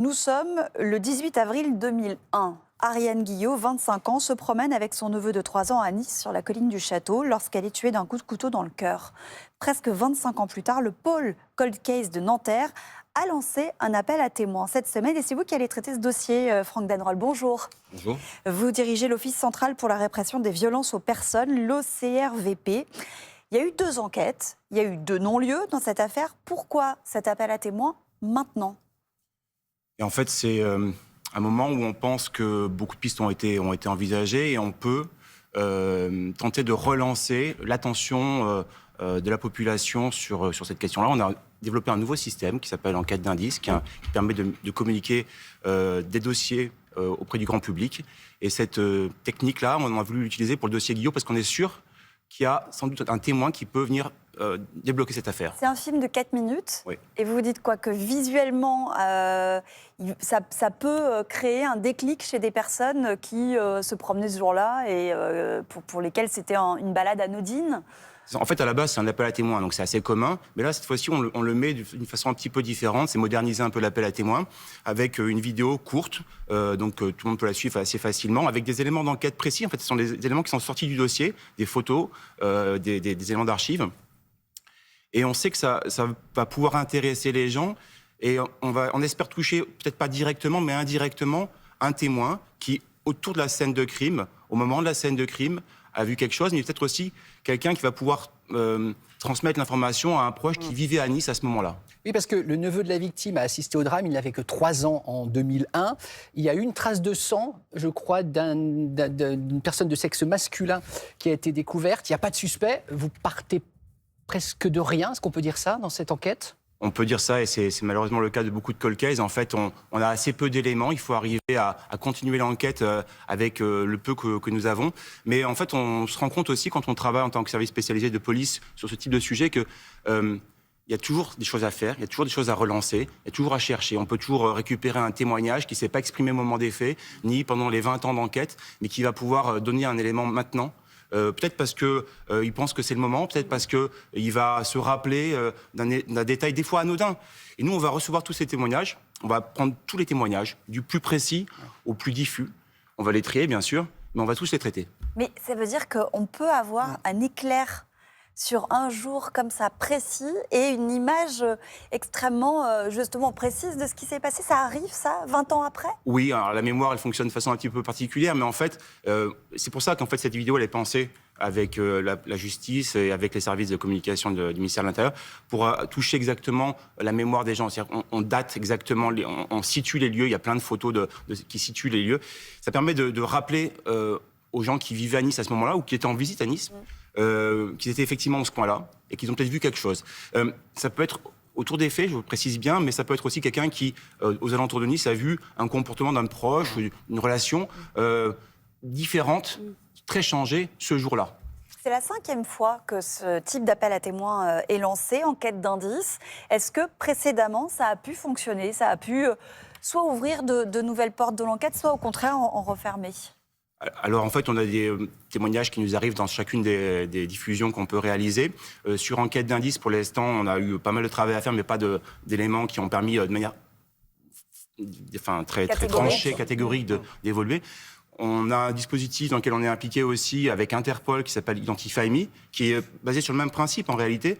Nous sommes le 18 avril 2001. Ariane Guillot, 25 ans, se promène avec son neveu de 3 ans à Nice, sur la colline du Château, lorsqu'elle est tuée d'un coup de couteau dans le cœur. Presque 25 ans plus tard, le pôle Cold Case de Nanterre a lancé un appel à témoins cette semaine. Et c'est vous qui allez traiter ce dossier, Franck Denrol. Bonjour. Bonjour. Vous dirigez l'Office central pour la répression des violences aux personnes, l'OCRVP. Il y a eu 2 enquêtes, il y a eu 2 non-lieux dans cette affaire. Pourquoi cet appel à témoins maintenant ? Et en fait, c'est un moment où on pense que beaucoup de pistes ont été envisagées et on peut tenter de relancer l'attention de la population sur cette question-là. On a développé un nouveau système qui s'appelle Enquête d'indices, qui permet de communiquer des dossiers auprès du grand public. Et cette technique-là, on a voulu l'utiliser pour le dossier Guillot parce qu'on est sûr qu'il y a sans doute un témoin qui peut venir débloquer cette affaire. C'est un film de 4 minutes. Oui. Et vous vous dites quoi ? Que visuellement, ça peut créer un déclic chez des personnes qui se promenaient ce jour-là et pour lesquelles c'était une balade anodine. En fait, à la base, c'est un appel à témoins, donc c'est assez commun. Mais là, cette fois-ci, on le met d'une façon un petit peu différente. C'est moderniser un peu l'appel à témoins avec une vidéo courte, donc tout le monde peut la suivre assez facilement, avec des éléments d'enquête précis. En fait, ce sont des éléments qui sont sortis du dossier, des photos, des éléments d'archives. Et on sait que ça va pouvoir intéresser les gens. Et on espère toucher, peut-être pas directement, mais indirectement, un témoin qui, autour de la scène de crime, au moment de la scène de crime, a vu quelque chose, mais peut-être aussi quelqu'un qui va pouvoir transmettre l'information à un proche qui vivait à Nice à ce moment-là. Oui, parce que le neveu de la victime a assisté au drame, il n'avait que 3 ans en 2001. Il y a eu une trace de sang, je crois, d'une personne de sexe masculin qui a été découverte. Il n'y a pas de suspect, vous partez presque de rien, est-ce qu'on peut dire ça dans cette enquête ? On peut dire ça, et c'est malheureusement le cas de beaucoup de cold cases. En fait, on a assez peu d'éléments. Il faut arriver à continuer l'enquête avec le peu que nous avons. Mais en fait, on se rend compte aussi, quand on travaille en tant que service spécialisé de police sur ce type de sujet, que il y a toujours des choses à faire, il y a toujours des choses à relancer, il y a toujours à chercher. On peut toujours récupérer un témoignage qui ne s'est pas exprimé au moment des faits, ni pendant les 20 ans d'enquête, mais qui va pouvoir donner un élément maintenant. Peut-être parce qu'il pense que c'est le moment, peut-être parce qu'il va se rappeler d'un détail des fois anodin. Et nous, on va recevoir tous ces témoignages, on va prendre tous les témoignages, du plus précis au plus diffus. On va les trier, bien sûr, mais on va tous les traiter. Mais ça veut dire qu'on peut avoir un éclair sur un jour comme ça précis et une image extrêmement justement précise de ce qui s'est passé. Ça arrive, ça, 20 ans après ? Oui, alors la mémoire, elle fonctionne de façon un petit peu particulière, mais en fait, c'est pour ça qu'en fait, cette vidéo, elle est pensée avec la justice et avec les services de communication du ministère de l'Intérieur pour toucher exactement la mémoire des gens. C'est-à-dire on date exactement, on situe les lieux, il y a plein de photos qui situent les lieux. Ça permet de rappeler aux gens qui vivaient à Nice à ce moment-là ou qui étaient en visite à Nice, qu'ils étaient effectivement dans ce coin-là et qu'ils ont peut-être vu quelque chose. Ça peut être autour des faits, je vous le précise bien, mais ça peut être aussi quelqu'un qui, aux alentours de Nice, a vu un comportement d'un proche, une relation différente, très changée ce jour-là. C'est la 5e fois que ce type d'appel à témoins est lancé, enquête d'indices. Est-ce que précédemment, ça a pu fonctionner ? Ça a pu soit ouvrir de nouvelles portes de l'enquête, soit au contraire en refermer ? Alors en fait, on a des témoignages qui nous arrivent dans chacune des diffusions qu'on peut réaliser. Sur enquête d'indices, pour l'instant, on a eu pas mal de travail à faire, mais pas d'éléments qui ont permis de manière très tranchée, catégorique d'évoluer. On a un dispositif dans lequel on est impliqué aussi avec Interpol qui s'appelle Identify Me, qui est basé sur le même principe en réalité,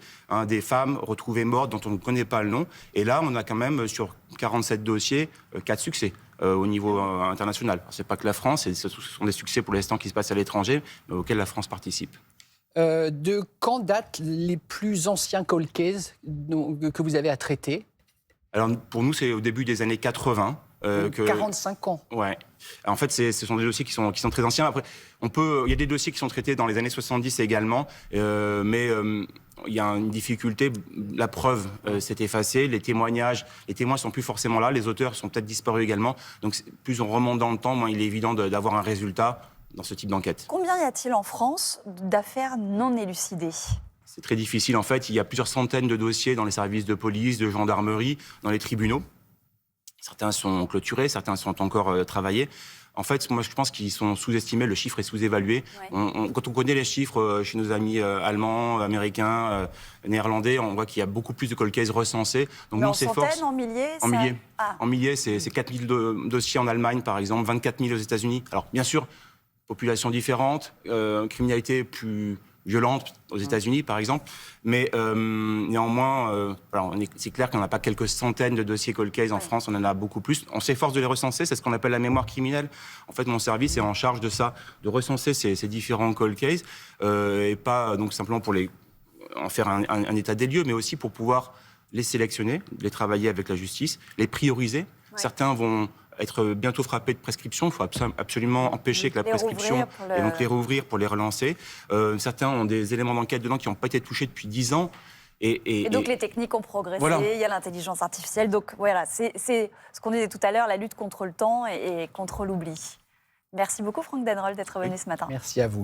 des femmes retrouvées mortes dont on ne connaît pas le nom. Et là, on a quand même sur 47 dossiers 4 succès au niveau international. Ce n'est pas que la France, ce sont des succès pour l'instant qui se passent à l'étranger, mais auxquels la France participe. De quand datent les plus anciens cold cases que vous avez à traiter ? Alors pour nous, c'est au début des années 80. 45 ans. Ouais. En fait, ce sont des dossiers qui sont très anciens. Après, il y a des dossiers qui sont traités dans les années 70 également, mais il y a une difficulté. La preuve s'est effacée, les témoins sont plus forcément là, les auteurs sont peut-être disparus également. Donc, plus on remonte dans le temps, moins il est évident d'avoir un résultat dans ce type d'enquête. Combien y a-t-il en France d'affaires non élucidées ? C'est très difficile. En fait, il y a plusieurs centaines de dossiers dans les services de police, de gendarmerie, dans les tribunaux. Certains sont clôturés, certains sont encore travaillés. En fait, moi, je pense qu'ils sont sous-estimés, le chiffre est sous-évalué. Ouais. Quand on connaît les chiffres chez nos amis allemands, américains, néerlandais, on voit qu'il y a beaucoup plus de cold cases recensés. Donc Mais nous, on en s'efforce. centaines, en milliers En milliers. Ah. En milliers, c'est 4 000 dossiers en Allemagne, par exemple, 24 000 aux États-Unis. Alors, bien sûr, population différente, criminalité plus violente aux États-Unis, par exemple. Mais néanmoins, c'est clair qu'on n'a pas quelques centaines de dossiers cold case en France, on en a beaucoup plus. On s'efforce de les recenser, c'est ce qu'on appelle la mémoire criminelle. En fait, mon service est en charge de ça, de recenser ces différents cold cases, et pas donc simplement pour en faire un état des lieux, mais aussi pour pouvoir les sélectionner, les travailler avec la justice, les prioriser. Ouais. Certains vont être bientôt frappés de prescription. Il faut absolument empêcher que la prescription, et donc les rouvrir pour les relancer. Certains ont des éléments d'enquête dedans qui n'ont pas été touchés depuis 10 ans. Et donc les techniques ont progressé, voilà. Il y a l'intelligence artificielle. Donc voilà, c'est ce qu'on disait tout à l'heure, la lutte contre le temps et contre l'oubli. Merci beaucoup Franck Denrold d'être venu ce matin. Merci à vous.